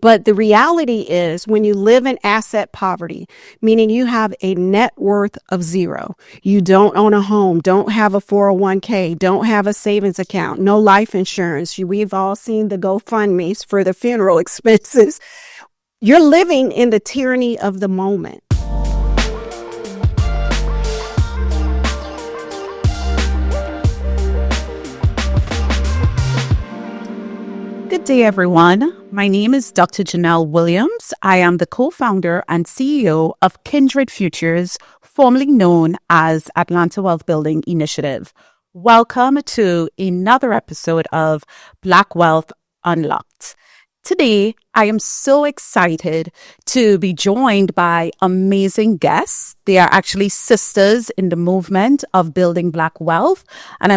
But the reality is when you live in asset poverty, meaning you have a net worth of zero, you don't own a home, don't have a 401k, don't have a savings account, no life insurance. We've all seen the GoFundMes for the funeral expenses. You're living in the tyranny of the moment. Good day, everyone. My name is Dr. Janelle Williams. I am the co-founder and CEO of Kindred Futures, formerly known as Atlanta Wealth Building Initiative. Welcome to another episode of Black Wealth Unlocked. Today, I am so excited to be joined by amazing guests. They are actually sisters in the movement of building Black wealth. And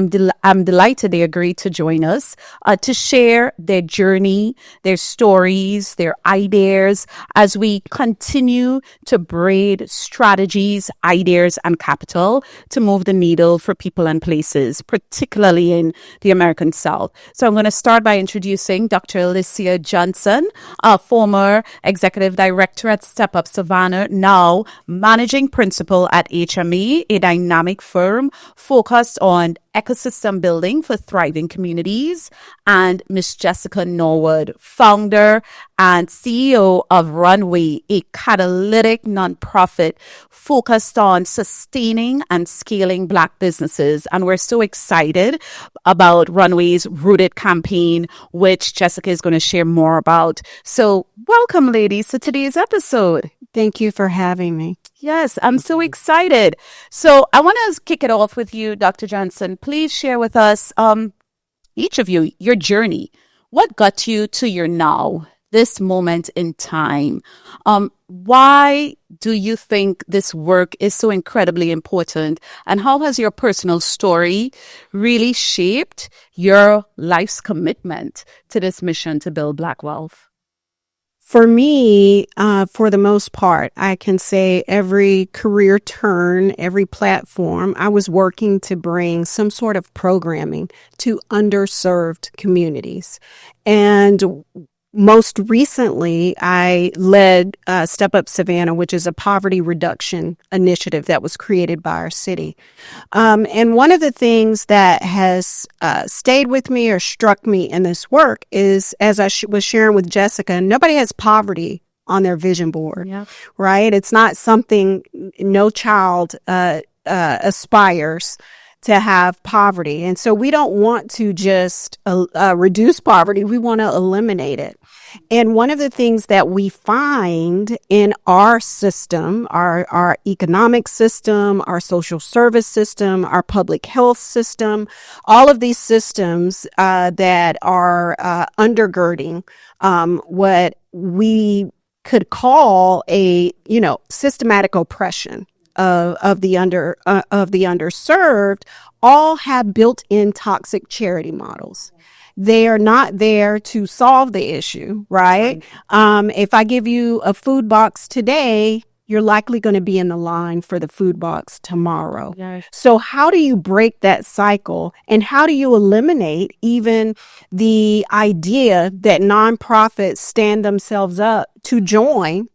I'm delighted they agreed to join us to share their journey, their stories, their ideas as we continue to braid strategies, ideas, and capital to move the needle for people and places, particularly in the American South. So I'm going to start by introducing Dr. Alicia M, a former executive director at Step Up Savannah, now managing principal at HME, a dynamic firm focused on ecosystem building for thriving communities, and Miss Jessica Norwood, founder and CEO of Runway, a catalytic nonprofit focused on sustaining and scaling Black businesses. And we're so excited about Runway's Rooted campaign, which Jessica is going to share more about. So welcome, ladies, to today's episode. Thank you for having me. Yes, I'm so excited. So I want to kick it off with you, Dr. Johnson. Please share with us, each of you, your journey. What got you to your now, this moment in time? Why do you think this work is so incredibly important? And how has your personal story really shaped your life's commitment to this mission to build Black wealth? For me, for the most part, I can say every career turn, every platform, I was working to bring some sort of programming to underserved communities. And most recently, I led Step Up Savannah, which is a poverty reduction initiative that was created by our city. And one of the things that has stayed with me or struck me in this work is, as I was sharing with Jessica, nobody has poverty on their vision board, right? It's not something no child aspires to have poverty. And so we don't want to just reduce poverty. We want to eliminate it. And one of the things that we find in our system, our economic system, our social service system, our public health system, all of these systems that are undergirding what we could call a, systematic oppression of the underserved, all have built-in toxic charity models. They are not there to solve the issue, right? If I give you a food box today, you're likely going to be in the line for the food box tomorrow. Yes. So how do you break that cycle? And how do you eliminate even the idea that nonprofits stand themselves up to join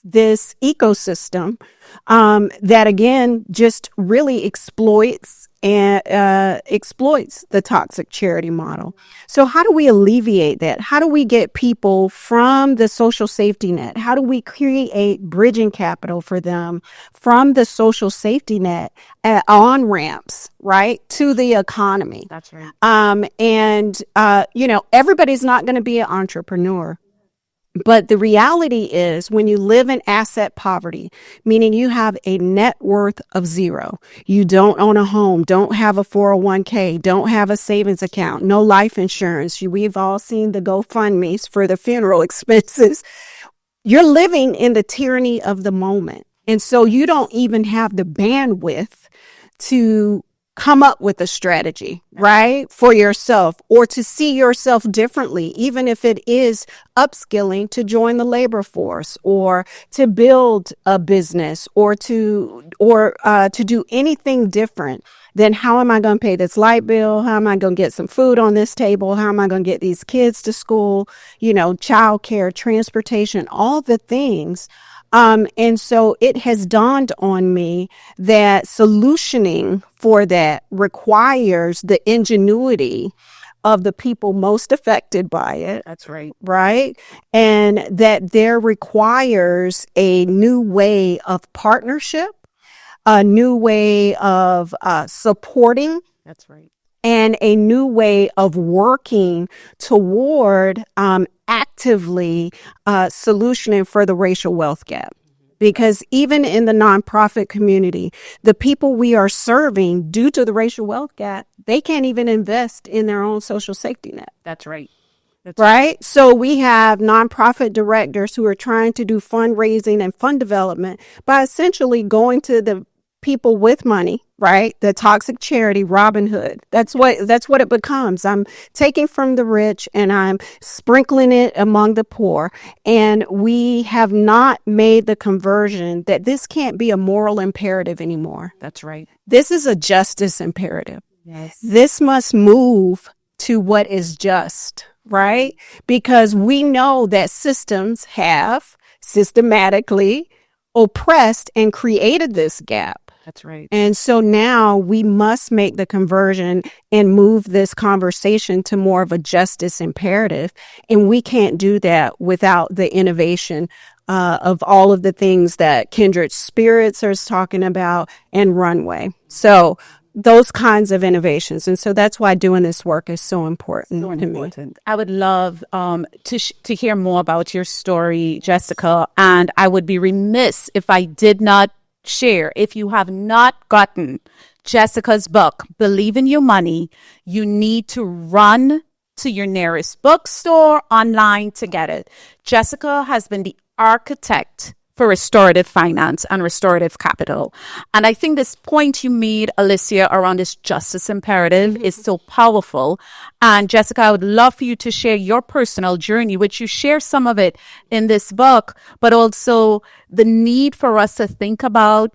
this ecosystem that, again, just really exploits the toxic charity model? So how do we alleviate that? How do we get people from the social safety net? How do we create bridging capital for them from the social safety net on ramps, right, to the economy? That's right. Everybody's not going to be an entrepreneur. But the reality is when you live in asset poverty, meaning you have a net worth of zero, you don't own a home, don't have a 401k, don't have a savings account, no life insurance. We've all seen the GoFundMes for the funeral expenses. You're living in the tyranny of the moment. And so you don't even have the bandwidth to come up with a strategy, right, for yourself, or to see yourself differently, even if it is upskilling to join the labor force or to build a business or to do anything different. then how am I going to pay this light bill? How am I going to get some food on this table? How am I going to get these kids to school? Childcare, transportation, all the things. And so it has dawned on me that solutioning for that requires the ingenuity of the people most affected by it. That's right. Right. And that there requires a new way of partnership, a new way of supporting. That's right. And a new way of working toward actively solutioning for the racial wealth gap. Because even in the nonprofit community, the people we are serving due to the racial wealth gap, they can't even invest in their own social safety net. That's right. Right. So we have nonprofit directors who are trying to do fundraising and fund development by essentially going to the people with money, right? The toxic charity, Robin Hood. That's what it becomes. I'm taking from the rich and I'm sprinkling it among the poor. And we have not made the conversion that this can't be a moral imperative anymore. That's right. This is a justice imperative. Yes. This must move to what is just, right? Because we know that systems have systematically oppressed and created this gap. That's right. And so now we must make the conversion and move this conversation to more of a justice imperative. And we can't do that without the innovation of all of the things that Kindred Spirits is talking about and Runway. So those kinds of innovations. And so that's why doing this work is so important to me. I would love to hear more about your story, Jessica. And I would be remiss if I did not share. If you have not gotten Jessica's book, Believe in Your Money, you need to run to your nearest bookstore online to get it. Jessica has been the architect for restorative finance and restorative capital. And I think this point you made, Alicia, around this justice imperative is so powerful. And Jessica, I would love for you to share your personal journey, which you share some of it in this book, but also the need for us to think about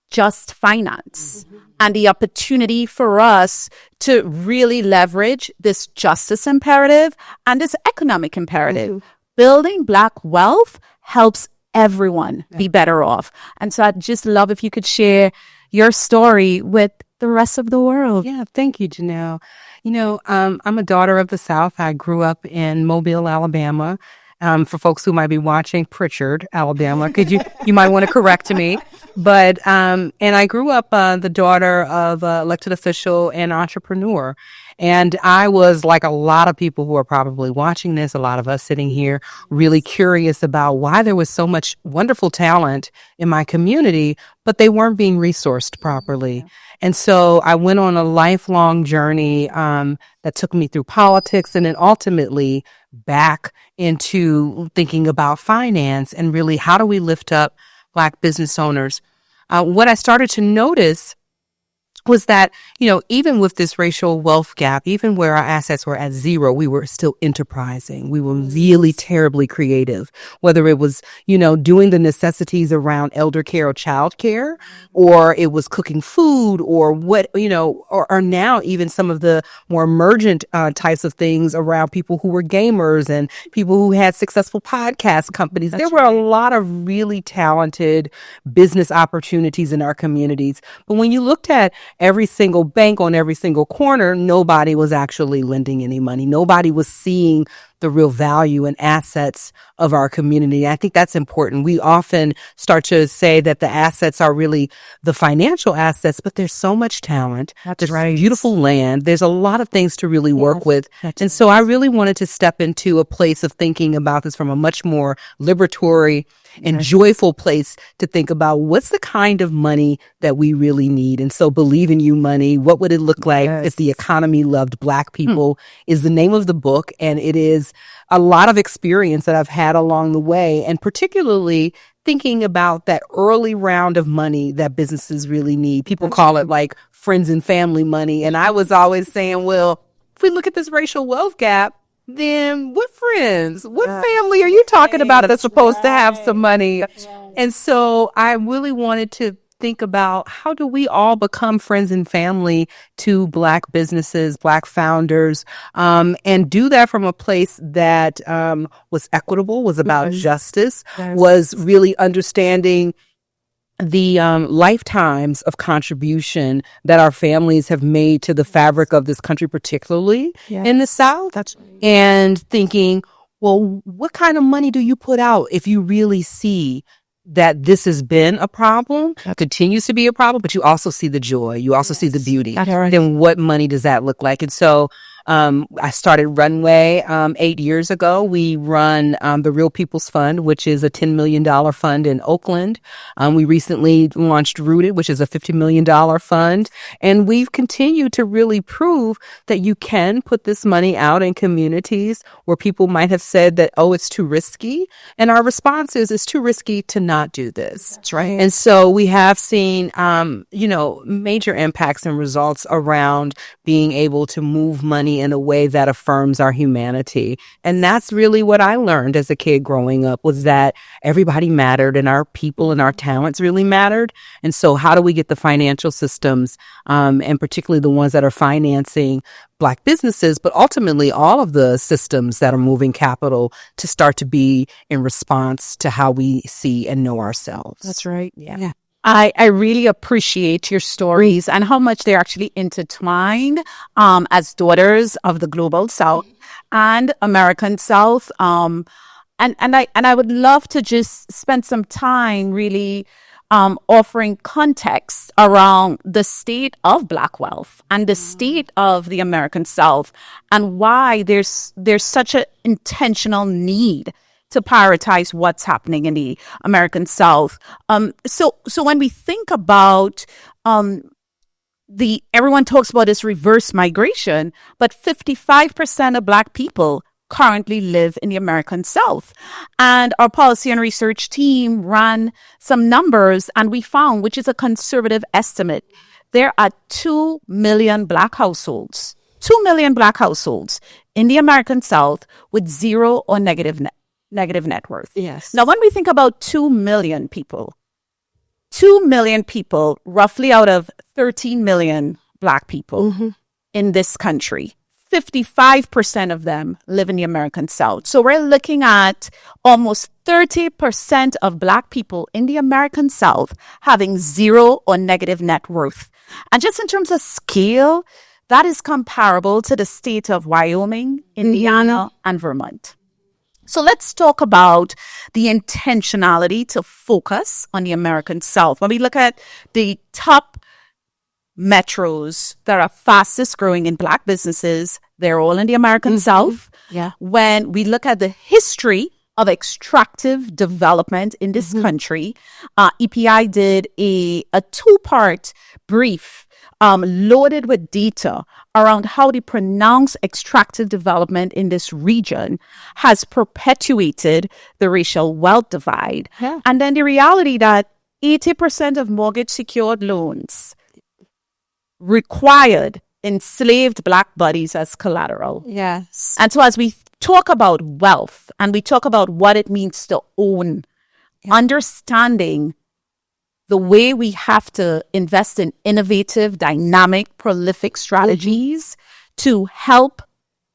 just finance and the opportunity for us to really leverage this justice imperative and this economic imperative. Building Black wealth helps everyone be better off. And so I'd just love if you could share your story with the rest of the world. Yeah, thank you, Janelle. I'm a daughter of the South. I grew up in Mobile, Alabama. For folks who might be watching, Pritchard, Alabama, you might want to correct me. But, and I grew up the daughter of an elected official and entrepreneur. And I was, like a lot of people who are probably watching this, a lot of us sitting here, really curious about why there was so much wonderful talent in my community, but they weren't being resourced properly. And so I went on a lifelong journey that took me through politics and then ultimately back into thinking about finance and really how do we lift up Black business owners. What I started to notice was that, even with this racial wealth gap, even where our assets were at zero, we were still enterprising. We were really terribly creative, whether it was, doing the necessities around elder care or child care, or it was cooking food or what, or now even some of the more emergent types of things around people who were gamers and people who had successful podcast companies. There were a lot of really talented business opportunities in our communities. But when you looked at every single bank on every single corner, nobody was actually lending any money. Nobody was seeing the real value and assets of our community. I think that's important. We often start to say that the assets are really the financial assets, but there's so much talent. There's beautiful land. There's a lot of things to really work with. And so I really wanted to step into a place of thinking about this from a much more liberatory and joyful place to think about what's the kind of money that we really need. And so Believe in You Money, what would it look like if the economy loved Black people is the name of the book. And it is a lot of experience that I've had along the way, and particularly thinking about that early round of money that businesses really need. People call it like friends and family money. And I was always saying, well, if we look at this racial wealth gap, then what friends, what family are you talking about that's supposed to have some money? And so I really wanted to think about how do we all become friends and family to Black businesses, Black founders, and do that from a place that was equitable, was about justice, was really understanding the lifetimes of contribution that our families have made to the fabric of this country, particularly in the South. And thinking, well, what kind of money do you put out if you really see that this has been a problem, continues to be a problem, but you also see the joy, you also see the beauty. Then what money does that look like? And so I started Runway 8 years ago. We run the Real People's Fund, which is a $10 million fund in Oakland. We recently launched Rooted, which is a $50 million fund. And we've continued to really prove that you can put this money out in communities where people might have said that, oh, it's too risky. And our response is, it's too risky to not do this. That's right. And so we have seen, major impacts and results around being able to move money in a way that affirms our humanity. And that's really what I learned as a kid growing up, was that everybody mattered and our people and our talents really mattered. And so how do we get the financial systems, and particularly the ones that are financing Black businesses, but ultimately all of the systems that are moving capital, to start to be in response to how we see and know ourselves. That's right. Yeah. I really appreciate your stories and how much they're actually intertwined as daughters of the global South and American South. And I would love to just spend some time really offering context around the state of Black wealth and the state of the American South, and why there's such an intentional need to prioritize what's happening in the American South. So when we think about everyone talks about this reverse migration, but 55% of Black people currently live in the American South. And our policy and research team ran some numbers, and we found, which is a conservative estimate, there are 2 million Black households, 2 million Black households in the American South with zero or negative net worth. Yes. Now, when we think about 2 million people, roughly out of 13 million Black people in this country, 55% of them live in the American South. So we're looking at almost 30% of Black people in the American South having zero or negative net worth. And just in terms of scale, that is comparable to the state of Wyoming, Indiana, and Vermont. So let's talk about the intentionality to focus on the American South. When we look at the top metros that are fastest growing in Black businesses, they're all in the American South. Yeah. When we look at the history of extractive development in this country, EPI did a two-part brief loaded with data around how the pronounced extractive development in this region has perpetuated the racial wealth divide. Yeah. And then the reality that 80% of mortgage secured loans required enslaved Black bodies as collateral. Yes. And so as we talk about wealth and we talk about what it means to own, understanding the way we have to invest in innovative, dynamic, prolific strategies to help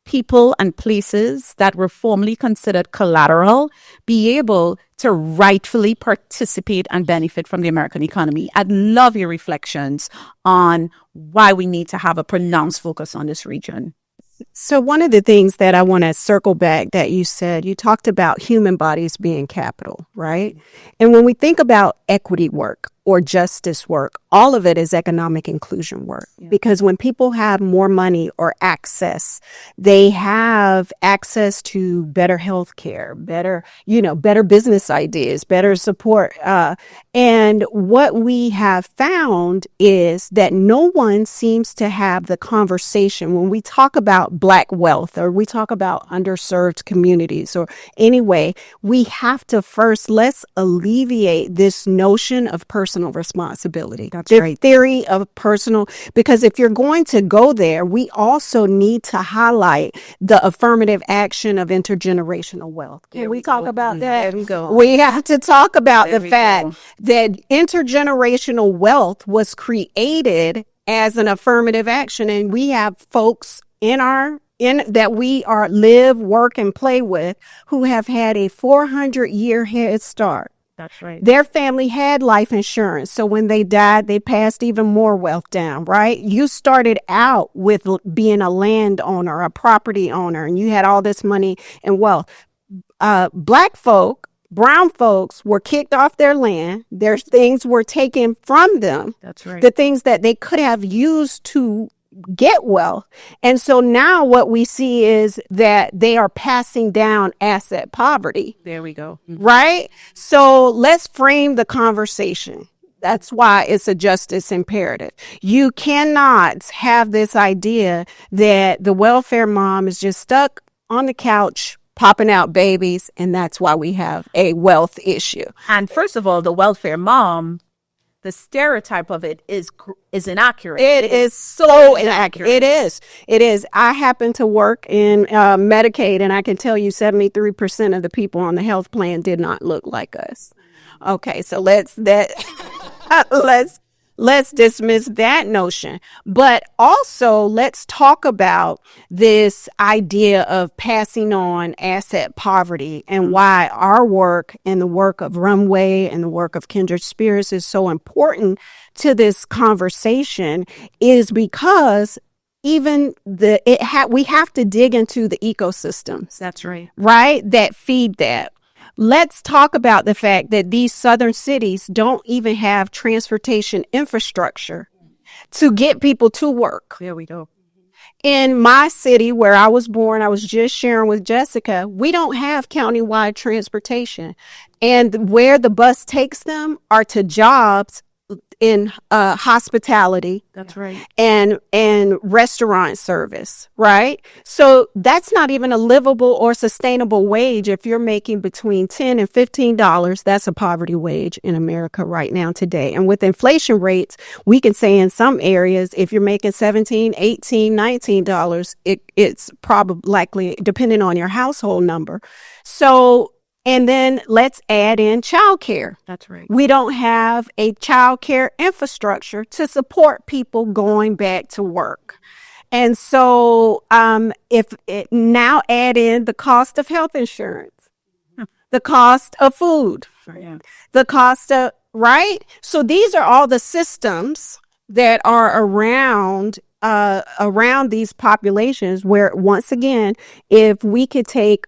people and places that were formerly considered collateral be able to rightfully participate and benefit from the American economy. I'd love your reflections on why we need to have a pronounced focus on this region. So one of the things that I want to circle back that you said, you talked about human bodies being capital, right? And when we think about equity work or justice work, all of it is economic inclusion work. Because when people have more money or access, they have access to better health care, better business ideas, better support. And what we have found is that no one seems to have the conversation when we talk about Black wealth or we talk about underserved communities, or anyway, we have to first, let's alleviate this notion of person personal responsibility. That's the right. theory of personal, because if you're going to go there, we also need to highlight the affirmative action of intergenerational wealth. Can we talk about that? There we go. We have to talk about There the we fact go. that intergenerational wealth was created as an affirmative action, and we have folks in that we are live, work, and play with who have had a 400-year head start. That's right. Their family had life insurance, so when they died, they passed even more wealth down, right? You started out with being a landowner, a property owner, and you had all this money and wealth. Black folk, brown folks were kicked off their land. Their things were taken from them. That's right. The things that they could have used to get wealth. And so now what we see is that they are passing down asset poverty. There we go. Right? So let's frame the conversation. That's why it's a justice imperative. You cannot have this idea that the welfare mom is just stuck on the couch popping out babies, and that's why we have a wealth issue. And first of all, the welfare mom, the stereotype of it is inaccurate. It is so inaccurate. It is. It is. I happen to work in Medicaid, and I can tell you 73% of the people on the health plan did not look like us. Okay, so let's dismiss that notion. But also, let's talk about this idea of passing on asset poverty and why our work and the work of Runway and the work of Kindred Spirits is so important to this conversation, is because even we have to dig into the ecosystems. That's right. Right? That feed that. Let's talk about the fact that these southern cities don't even have transportation infrastructure to get people to work. There we go. In my city where I was born, I was just sharing with Jessica, we don't have countywide transportation. And where the bus takes them are to jobs in hospitality. That's right. And restaurant service, right? So that's not even a livable or sustainable wage. If you're making between $10 and $15, that's a poverty wage in America right now today. And with inflation rates, we can say in some areas, if you're making $17, $18, $19, it's probably likely, depending on your household number. So, and then let's add in childcare. That's right. We don't have a childcare infrastructure to support people going back to work. And so if it now add in the cost of health insurance, the cost of food, the cost of, right? So these are all the systems that are around these populations where, once again, if we could take,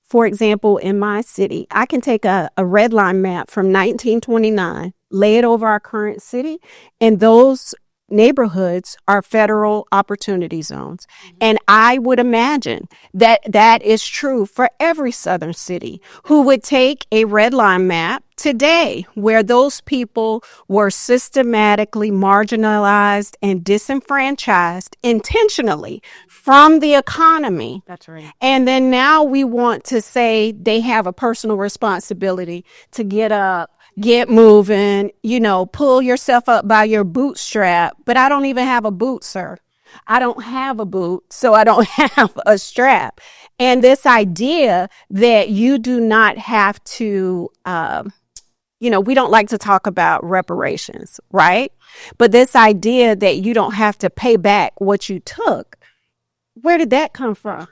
for example, in my city, I can take a red line map from 1929, lay it over our current city, and those neighborhoods are federal opportunity zones. And I would imagine that that is true for every southern city who would take a red line map today where those people were systematically marginalized and disenfranchised intentionally from the economy. That's right. And then now we want to say they have a personal responsibility to get up, get moving, pull yourself up by your bootstrap. But I don't even have a boot, sir. I don't have a boot, so I don't have a strap. And this idea that you do not have to, we don't like to talk about reparations, right? But this idea that you don't have to pay back what you took, where did that come from?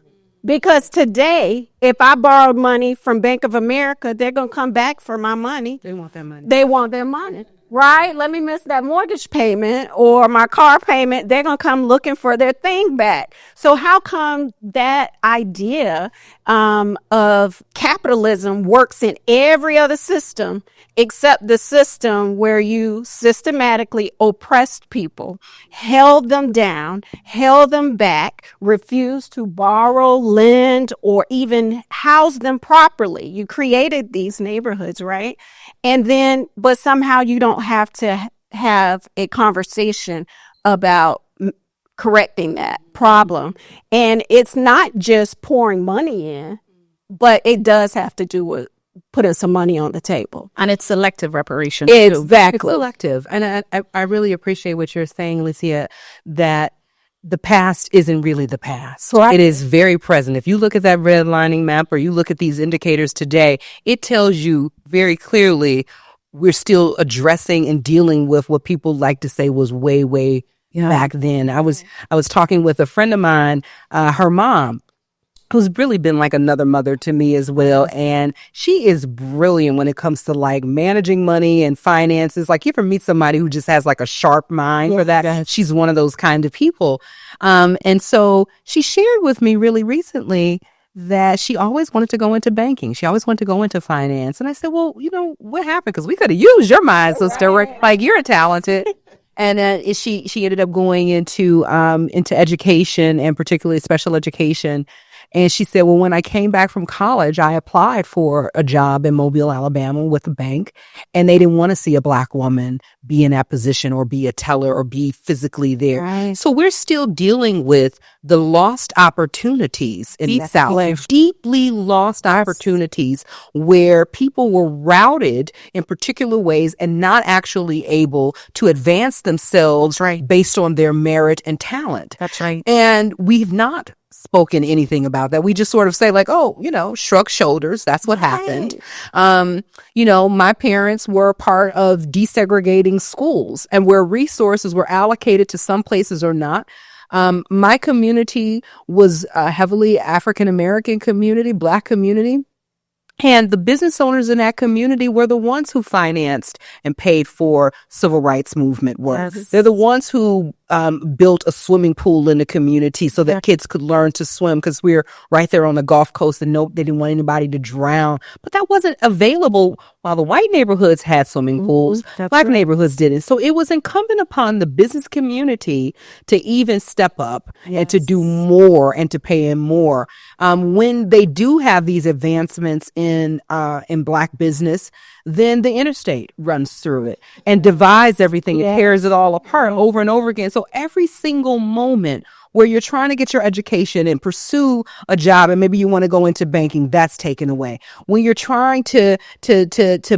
Because today, if I borrowed money from Bank of America, they're going to come back for my money. They want that money. They want their money, right? Let me miss that mortgage payment or my car payment. They're going to come looking for their thing back. So how come that idea of capitalism works in every other system except the system where you systematically oppressed people, held them down, held them back, refused to borrow, lend, or even house them properly? You created these neighborhoods, right? And then, but somehow you don't have to have a conversation about correcting that problem. And it's not just pouring money in, but it does have to do with putting some money on the table. And it's selective reparations. Exactly. It's selective. And I really appreciate what you're saying, Alicia, that the past isn't really the past. Right. It is very present. If you look at that redlining map or you look at these indicators today, it tells you very clearly we're still addressing and dealing with what people like to say was way, way back then. I was talking with a friend of mine, her mom, who's really been like another mother to me as well. And she is brilliant when it comes to like managing money and finances. Like you ever meet somebody who just has like a sharp mind for that? Yes. She's one of those kind of people. And so she shared with me really recently that she always wanted to go into banking. She always wanted to go into finance. And I said, well, you know, what happened? Because we could have used your mind, sister. Right. Like you're talented. And she ended up going into education and particularly special education. And she said, well, when I came back from college, I applied for a job in Mobile, Alabama with a bank, and they didn't want to see a Black woman be in that position or be a teller or be physically there. Right. So we're still dealing with the lost opportunities in the South, deeply lost opportunities where people were routed in particular ways and not actually able to advance themselves based on their merit and talent. That's right. And we've not spoken anything about that. We just sort of say like, oh, you know, shrug shoulders. That's what happened. You know, my parents were part of desegregating schools, and where resources were allocated to some places or not. My community was a heavily African-American community, Black community. And the business owners in that community were the ones who financed and paid for civil rights movement work. Yes. They're the ones who built a swimming pool in the community so that kids could learn to swim, because we're right there on the Gulf Coast and they didn't want anybody to drown. But that wasn't available while the white neighborhoods had swimming pools. Black neighborhoods didn't. So it was incumbent upon the business community to even step up and to do more and to pay in more. When they do have these advancements in Black business, then the interstate runs through it and divides everything. It tears it all apart over and over again. So every single moment where you're trying to get your education and pursue a job, and maybe you want to go into banking, that's taken away. When you're trying to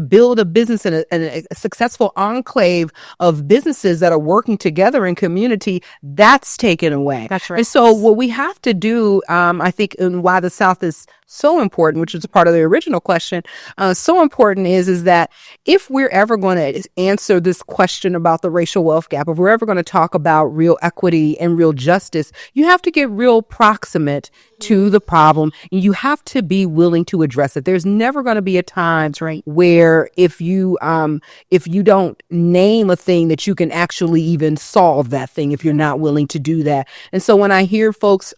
build a business and a successful enclave of businesses that are working together in community, that's taken away. That's right. And so what we have to do, I think, and why the South is so important, which is a part of the original question, so important is that if we're ever going to answer this question about the racial wealth gap, if we're ever going to talk about real equity and real justice, you have to get real proximate to the problem, and you have to be willing to address it. There's never going to be a time where if you don't name a thing that you can actually even solve that thing if you're not willing to do that. And so when I hear folks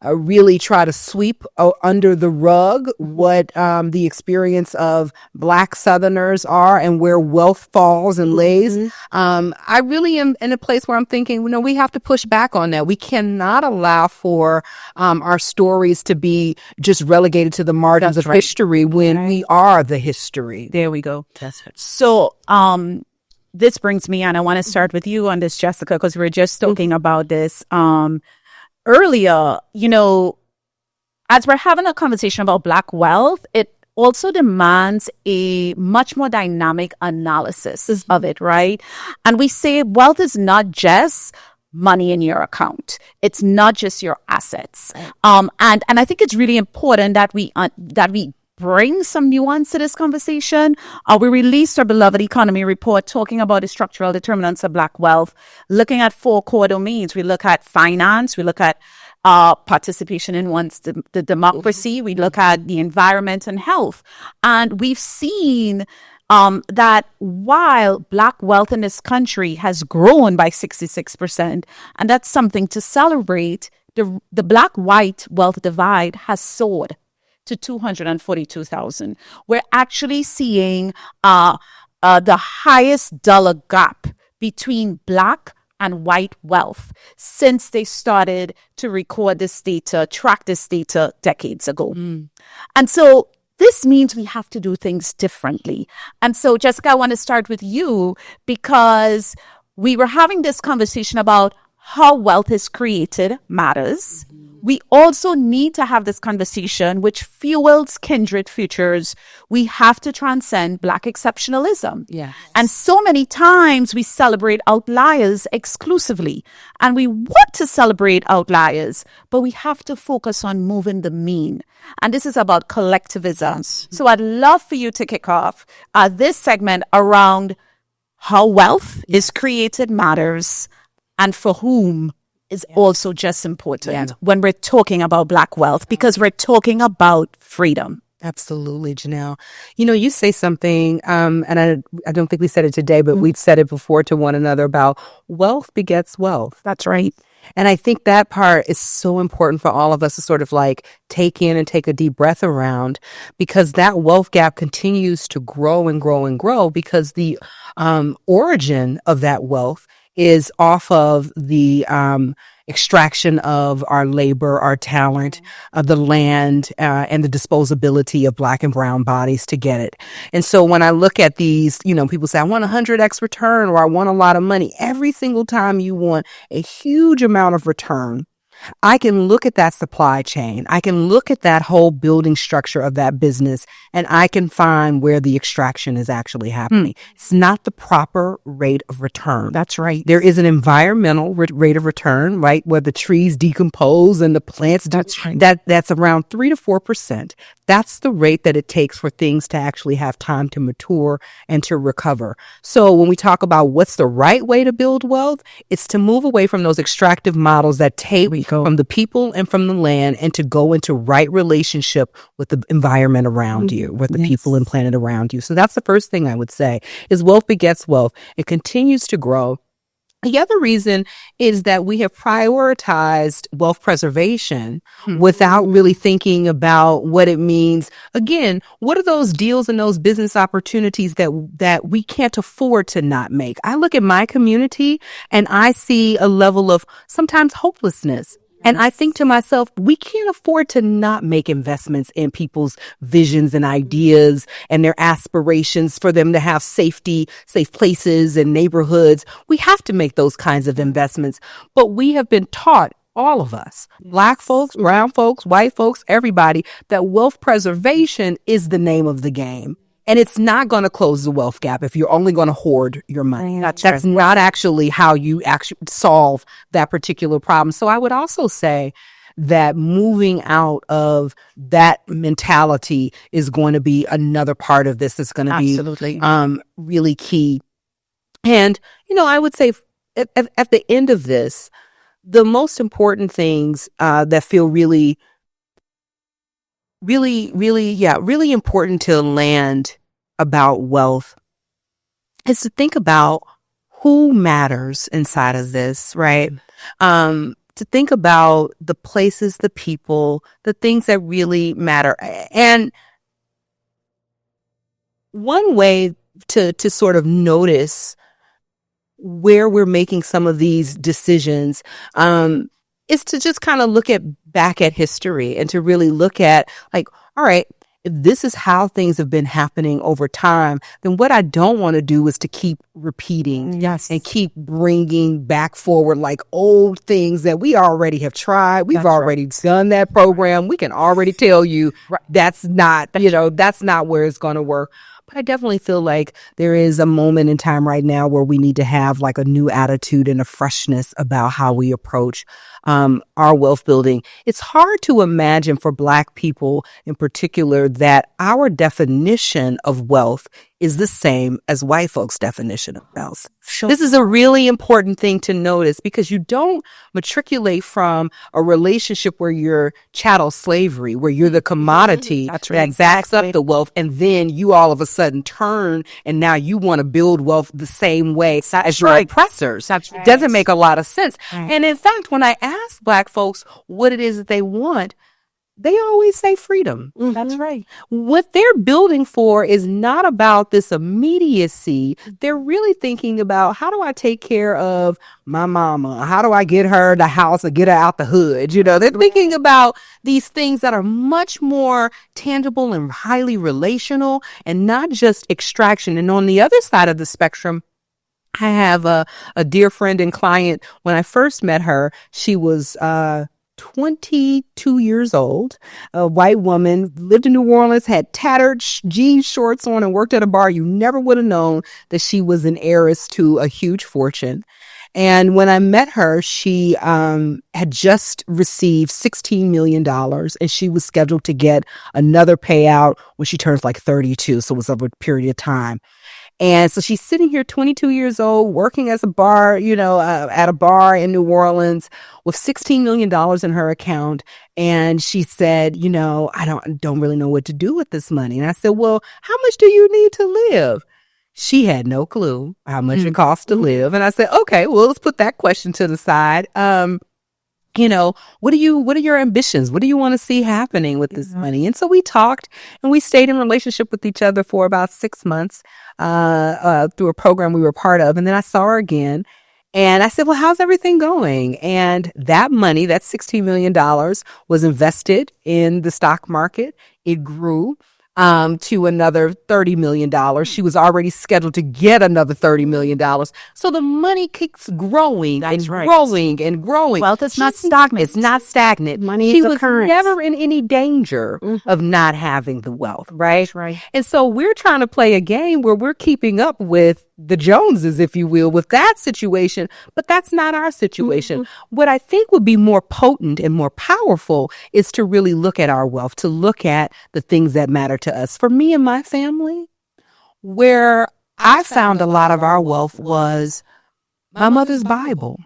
really try to sweep under the rug what the experience of Black Southerners are and where wealth falls and lays. I really am in a place where I'm thinking, we have to push back on that. We cannot allow for our stories to be just relegated to the margins of history when we are the history. There we go. That's it. So, this brings me, and I want to start with you on this, Jessica, because we were just talking about this earlier. As we're having a conversation about Black wealth, it also demands a much more dynamic analysis of it, right? And we say wealth is not just money in your account. It's not just your assets. And I think it's really important that we bring some nuance to this conversation. We released our beloved economy report talking about the structural determinants of Black wealth, looking at 4 core domains. We look at finance, we look at participation in the democracy, we look at the environment and health. And we've seen that while Black wealth in this country has grown by 66%, and that's something to celebrate, the Black-white wealth divide has soared to 242,000. We're actually seeing the highest dollar gap between Black and white wealth since they started to record this data, track this data decades ago. And so this means we have to do things differently. And so, Jessica, I want to start with you, because we were having this conversation about how wealth is created matters. we also need to have this conversation which fuels Kindred Futures. We have to transcend Black exceptionalism. Yeah. And so many times we celebrate outliers exclusively, and we want to celebrate outliers, but we have to focus on moving the mean. And this is about collectivism. So I'd love for you to kick off this segment around how wealth is created matters, and for whom is also just important when we're talking about Black wealth, because we're talking about freedom. Absolutely, Janelle. You know, you say something, and I don't think we said it today, but we've said it before to one another about wealth begets wealth. That's right. And I think that part is so important for all of us to sort of like take in and take a deep breath around, because that wealth gap continues to grow and grow and grow, because the origin of that wealth is off of the extraction of our labor, our talent, the land, and the disposability of Black and brown bodies to get it. And so when I look at these, you know, people say, I want 100x return, or I want a lot of money. Every single time you want a huge amount of return, I can look at that supply chain. I can look at that whole building structure of that business, and I can find where the extraction is actually happening. It's not the proper rate of return. That's right. There is an environmental rate of return, right, where the trees decompose and the plants. That's right. That's around 3 to 4%. That's the rate that it takes for things to actually have time to mature and to recover. So when we talk about what's the right way to build wealth, it's to move away from those extractive models that take from the people and from the land, and to go into right relationship with the environment around you, with the people and planet around you. So that's the first thing I would say is wealth begets wealth. It continues to grow. The other reason is that we have prioritized wealth preservation without really thinking about what it means. Again, what are those deals and those business opportunities that we can't afford to not make? I look at my community and I see a level of sometimes hopelessness. And I think to myself, we can't afford to not make investments in people's visions and ideas and their aspirations for them to have safe places and neighborhoods. We have to make those kinds of investments. But we have been taught, all of us, Black folks, brown folks, white folks, everybody, that wealth preservation is the name of the game. And it's not going to close the wealth gap if you're only going to hoard your money. That's not actually how you actually solve that particular problem. So I would also say that moving out of that mentality is going to be another part of this that's going to be really key. And, you know, I would say at the end of this, the most important things that feel really important to land about wealth is to think about who matters inside of this, right? To think about the places, the people, the things that really matter. And one way to sort of notice where we're making some of these decisions is to just kind of look back at history and to really look at, like, all right, if this is how things have been happening over time, then what I don't want to do is to keep repeating and keep bringing back forward like old things that we already have tried. We've already done that program. We can already tell you that's not where it's going to work. But I definitely feel like there is a moment in time right now where we need to have like a new attitude and a freshness about how we approach our wealth building. It's hard to imagine for Black people in particular that our definition of wealth is the same as white folks' definition of wealth. Sure. This is a really important thing to notice, because you don't matriculate from a relationship where you're chattel slavery, where you're the commodity that backs up the wealth, and then you all of a sudden turn and now you want to build wealth the same way as your oppressors. It doesn't make a lot of sense. And in fact, when I ask Black folks what it is that they want, they always say freedom. That's right. What they're building for is not about this immediacy. They're really thinking about, how do I take care of my mama? How do I get her the house or get her out the hood? You know, they're thinking about these things that are much more tangible and highly relational and not just extraction. And on the other side of the spectrum, I have a dear friend and client. When I first met her, she was 22 years old, a white woman, lived in New Orleans, had tattered jean shorts on and worked at a bar. You never would have known that she was an heiress to a huge fortune. And when I met her, she had just received $16 million and she was scheduled to get another payout when she turns like 32. So it was over a period of time. And so she's sitting here, 22 years old, working as a bar, at a bar in New Orleans with $16 million in her account. And she said, I don't really know what to do with this money. And I said, well, how much do you need to live? She had no clue how much it costs to live. And I said, okay, well, let's put that question to the side. What are your ambitions? What do you want to see happening with this money? And so we talked and we stayed in relationship with each other for about 6 months, through a program we were part of. And then I saw her again and I said, well, how's everything going? And that money, that $16 million was invested in the stock market. It grew to another $30 million. She was already scheduled to get another $30 million. So the money keeps growing and growing and growing. Wealth is not stagnant. It's not stagnant. Money she is a was currency. never in any danger of not having the wealth, right? That's right. And so we're trying to play a game where we're keeping up with the Joneses, if you will, with that situation, but that's not our situation. What I think would be more potent and more powerful is to really look at our wealth, to look at the things that matter to us. For me and my family, where I found a lot of our wealth was my mother's Bible.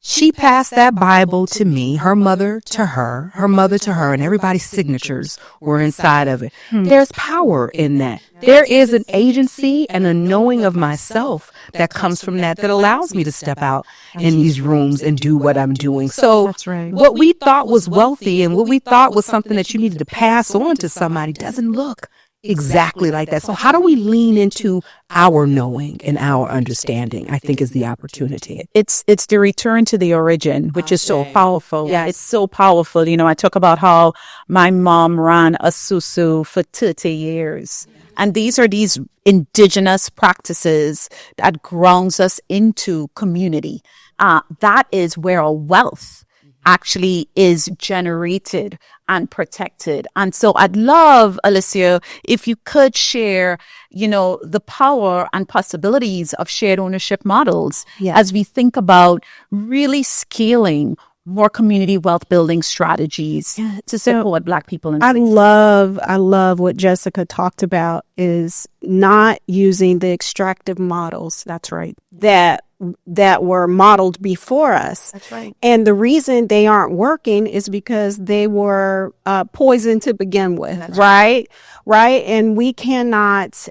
She passed that Bible to me, her mother to her mother to her, and everybody's signatures were inside of it. There's power in that. There is an agency and a knowing of myself that comes from that allows me to step out in these rooms and do what I'm doing. So what we thought was wealthy and what we thought was something that you needed to pass on to somebody doesn't look exactly like that. So how do we lean into our knowing and our understanding, I think, is the opportunity. It's the return to the origin, which is so powerful. Yeah, it's so powerful. I talk about how my mom ran a susu for 30 years. And these are these indigenous practices that grounds us into community. That is where our wealth actually is generated and protected. And so I'd love, Alicia, if you could share, the power and possibilities of shared ownership models as we think about really scaling more community wealth building strategies to support Black people. I love what Jessica talked about is not using the extractive models. That's right. That were modeled before us. That's right. And the reason they aren't working is because they were poisoned to begin with. That's right. And we cannot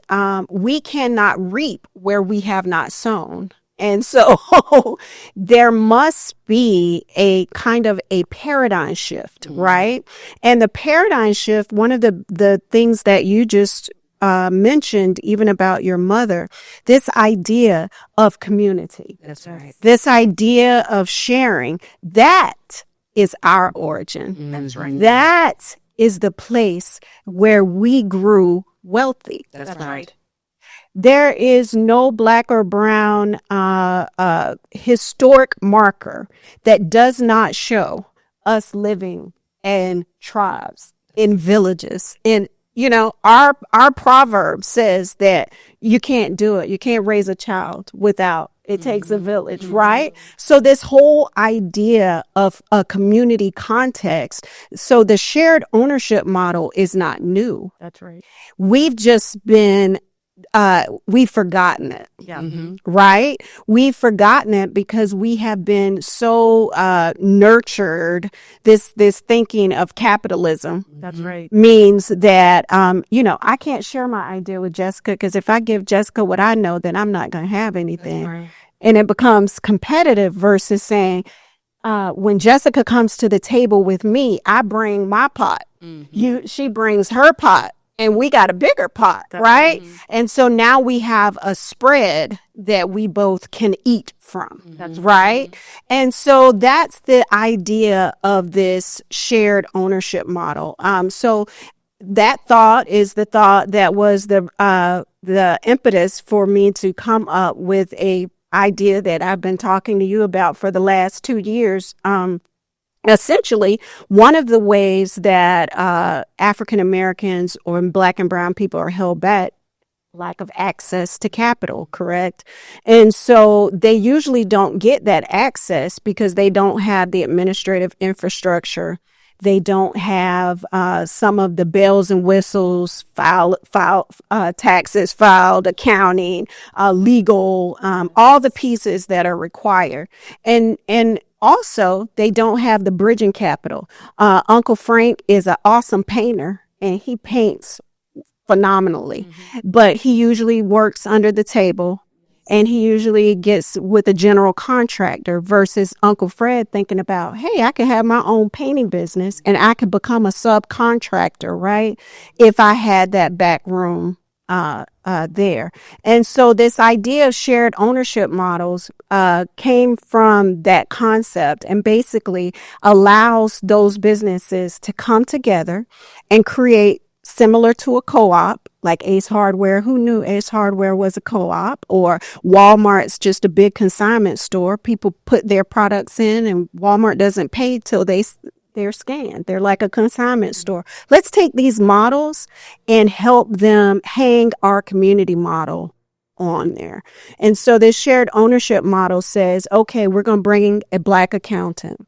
reap where we have not sown. And so there must be a kind of a paradigm shift, right? And the paradigm shift, one of the things that you just mentioned, even about your mother, this idea of community. That's right. This idea of sharing, that is our origin. That's right. That is the place where we grew wealthy. That's right. There is no Black or brown historic marker that does not show us living in tribes, in villages, in our proverb says that you can't do it. You can't raise a child without it takes a village, right? So this whole idea of a community context. So the shared ownership model is not new. That's right. We've just been we've forgotten it. Yeah. Right? We've forgotten it because we have been so nurtured. This thinking of capitalism. That's right. Means that I can't share my idea with Jessica because if I give Jessica what I know, then I'm not going to have anything. Right. And it becomes competitive versus saying, when Jessica comes to the table with me, I bring my pot. She brings her pot. And we got a bigger pot, right? And so now we have a spread that we both can eat from, right? And so that's the idea of this shared ownership model. So that thought is the thought that was the impetus for me to come up with a idea that I've been talking to you about for the last 2 years. Essentially, one of the ways that African Americans or Black and brown people are held back, lack of access to capital, correct? And so they usually don't get that access because they don't have the administrative infrastructure. They don't have some of the bells and whistles, taxes filed, accounting, legal, all the pieces that are required. And also, they don't have the bridging capital. Uncle Frank is an awesome painter, and he paints phenomenally, but he usually works under the table, and he usually gets with a general contractor versus Uncle Fred thinking about, hey, I could have my own painting business and I could become a subcontractor, right? If I had that back room there. And so this idea of shared ownership models came from that concept, and basically allows those businesses to come together and create, similar to a co-op, like Ace Hardware. Who knew Ace Hardware was a co-op? Or Walmart's just a big consignment store. People put their products in, and Walmart doesn't pay till they're scanned. They're like a consignment store. Let's take these models and help them hang our community model on there. And so this shared ownership model says, okay, we're going to bring a Black accountant,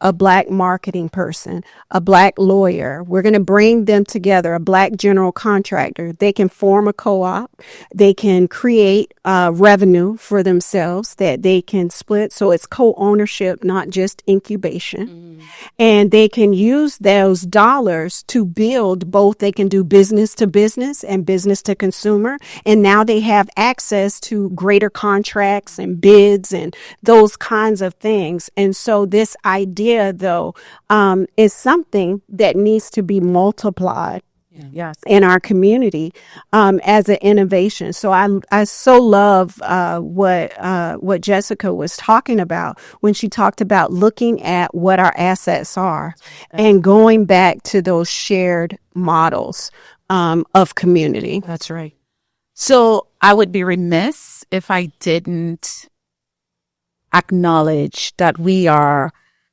a Black marketing person, a Black lawyer. We're going to bring them together, a Black general contractor. They can form a co-op. They can create revenue for themselves that they can split. So it's co-ownership, not just incubation. And they can use those dollars to build both. They can do business to business and business to consumer. And now they have access to greater contracts and bids and those kinds of things. And so this idea, though, is something that needs to be multiplied in our community as an innovation. So I so love what Jessica was talking about when she talked about looking at what our assets are and going back to those shared models of community. That's right. So I would be remiss if I didn't acknowledge that we are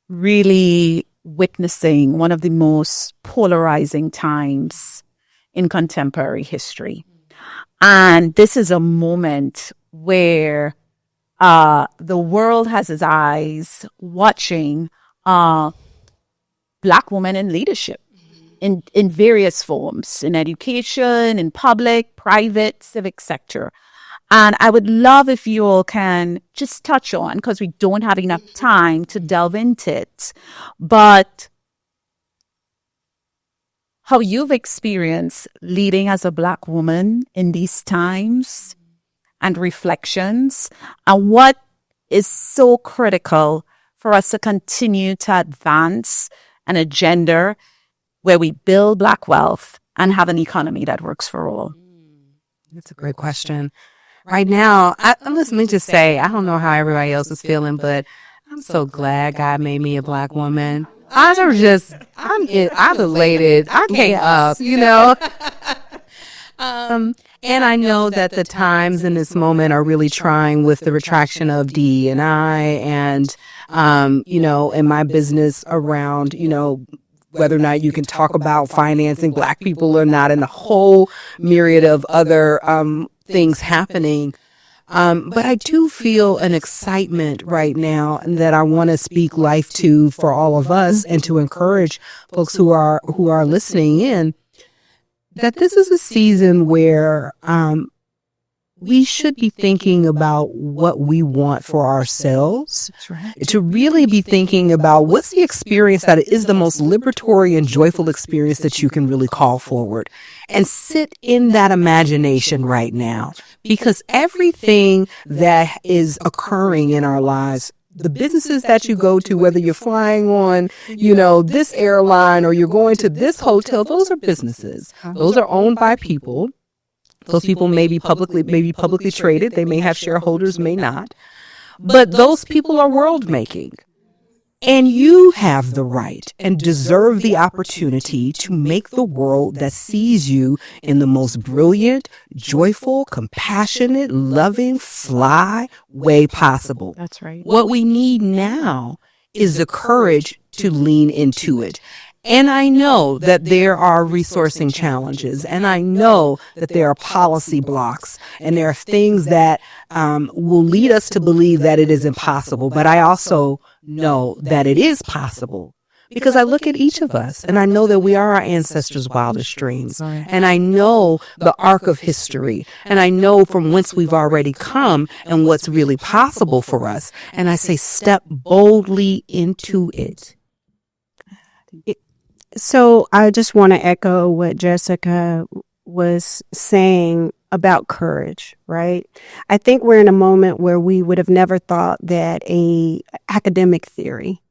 really witnessing one of the most polarizing times in contemporary history. And this is a moment where the world has its eyes watching Black women in leadership in various forms, in education, in public, private, civic sector. And I would love if you all can just touch on, because we don't have enough time to delve into it, but how you've experienced leading as a Black woman in these times and reflections, and what is so critical for us to continue to advance an agenda where we build Black wealth and have an economy that works for all. That's a great question. Right now, let me just say, I don't know how everybody else is feeling, but I'm so glad God made me a Black woman. I'm elated. I came up, you know. And I know that the times in this moment are really trying with the retraction of DE&I and, you know, and my business around, you know, whether or not you can talk about financing Black people or not, and a whole myriad of other things happening. But I do feel an excitement right now that I want to speak life to for all of us, and to encourage folks who are listening in, that this is a season where we should be thinking about what we want for ourselves. That's right. To really be thinking about what's the experience that is the most liberatory and joyful experience that you can really call forward, and sit in that imagination right now, because everything that is occurring in our lives, the businesses that you go to, whether you're flying on, you know, this airline or you're going to this hotel, those are businesses. Those are owned by people. Those people may be publicly traded. They may have shareholders, may not. But those people are world making. And you have the right and deserve the opportunity to make the world that sees you in the most brilliant, joyful, compassionate, loving, fly way possible. That's right. What we need now is the courage to lean into it. And I know that there are resourcing challenges, and I know that there are policy blocks, and there are things that will lead us to believe that it is impossible. But I also know that it is possible because I look at each of us, and I know that we are our ancestors' wildest dreams. And I know the arc of history, and I know from whence we've already come and what's really possible for us. And I say, step boldly into it. So I just want to echo what Jessica was saying about courage, right? I think we're in a moment where we would have never thought that a academic theory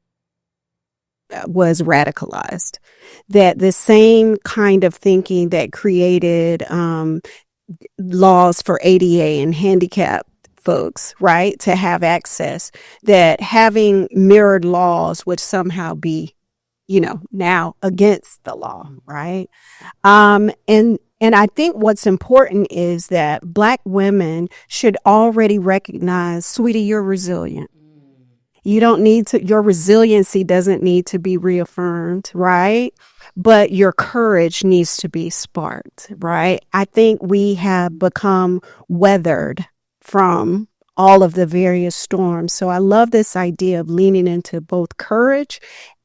was radicalized, that the same kind of thinking that created laws for ADA and handicapped folks, right, to have access, that having mirrored laws would somehow be, now against the law, right? And I think what's important is that Black women should already recognize, sweetie, you're resilient. You don't need to, your resiliency doesn't need to be reaffirmed, right? But your courage needs to be sparked, right? I think we have become weathered from all of the various storms. So I love this idea of leaning into both courage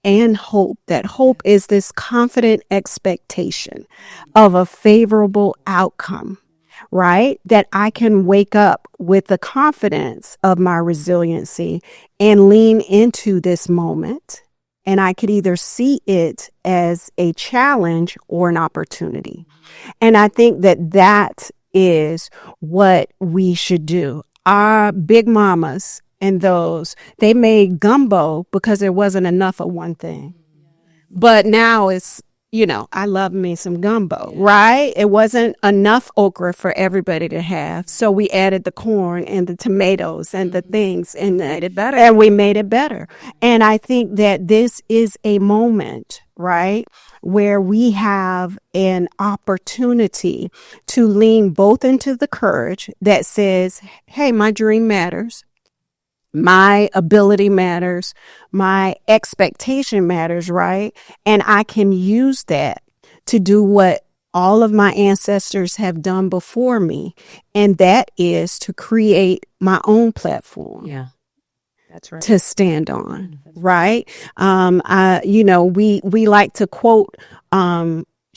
and hope, that hope is this confident expectation of a favorable outcome, right? That I can wake up with the confidence of my resiliency and lean into this moment. And I could either see it as a challenge or an opportunity. And I think that that is what we should do. Our big mamas and those, they made gumbo because there wasn't enough of one thing. But now it's, I love me some gumbo, right? It wasn't enough okra for everybody to have. So we added the corn and the tomatoes and the things and made it better. And we made it better. And I think that this is a moment, right, where we have an opportunity to lean both into the courage that says, hey, my dream matters. My ability matters. My expectation matters, right? And I can use that to do what all of my ancestors have done before me. And that is to create my own platform. Yeah, that's right. To stand on, right? We like to quote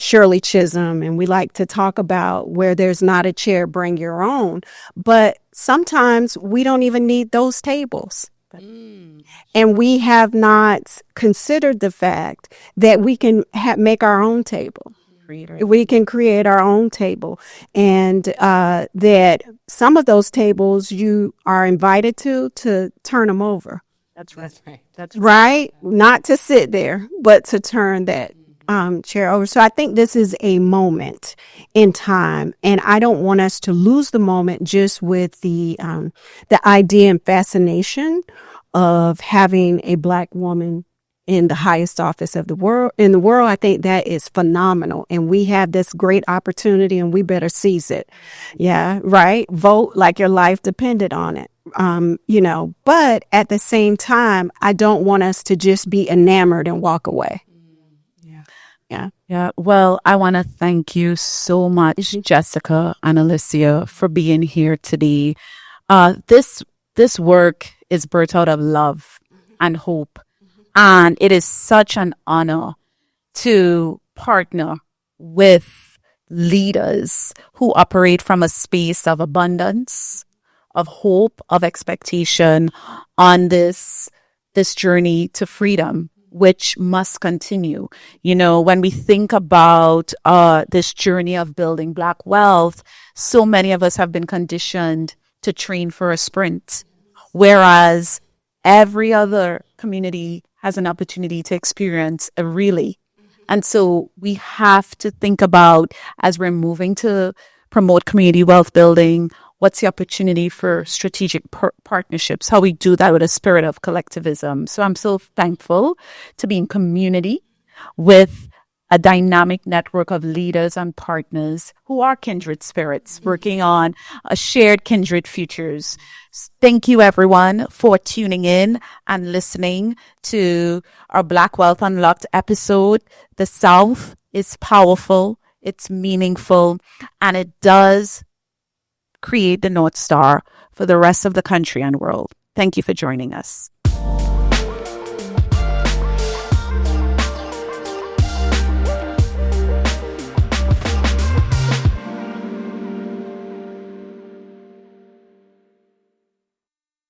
Shirley Chisholm, and we like to talk about where there's not a chair, bring your own. But sometimes we don't even need those tables. And we have not considered the fact that we can make our own table. We can create our own table, and that some of those tables you are invited to turn them over. That's right. Right? Not to sit there, but to turn that chair over. So I think this is a moment in time, and I don't want us to lose the moment just with the idea and fascination of having a Black woman in the highest office of the world. I think that is phenomenal, and we have this great opportunity, and we better seize it. Yeah, right. Vote like your life depended on it. But at the same time, I don't want us to just be enamored and walk away. Yeah. Well, I want to thank you so much, Jessica and Alicia, for being here today. This work is birthed out of love and hope. And it is such an honor to partner with leaders who operate from a space of abundance, of hope, of expectation on this journey to freedom, which must continue. When we think about this journey of building Black wealth, so many of us have been conditioned to train for a sprint, whereas every other community has an opportunity to experience a relay. And so we have to think about, as we're moving to promote community wealth building, what's the opportunity for strategic partnerships, how we do that with a spirit of collectivism. So I'm so thankful to be in community with a dynamic network of leaders and partners who are kindred spirits working on a shared kindred futures. Thank you, everyone, for tuning in and listening to our Black Wealth Unlocked episode. The South is powerful, it's meaningful, and it does create the North Star for the rest of the country and world. Thank you for joining us.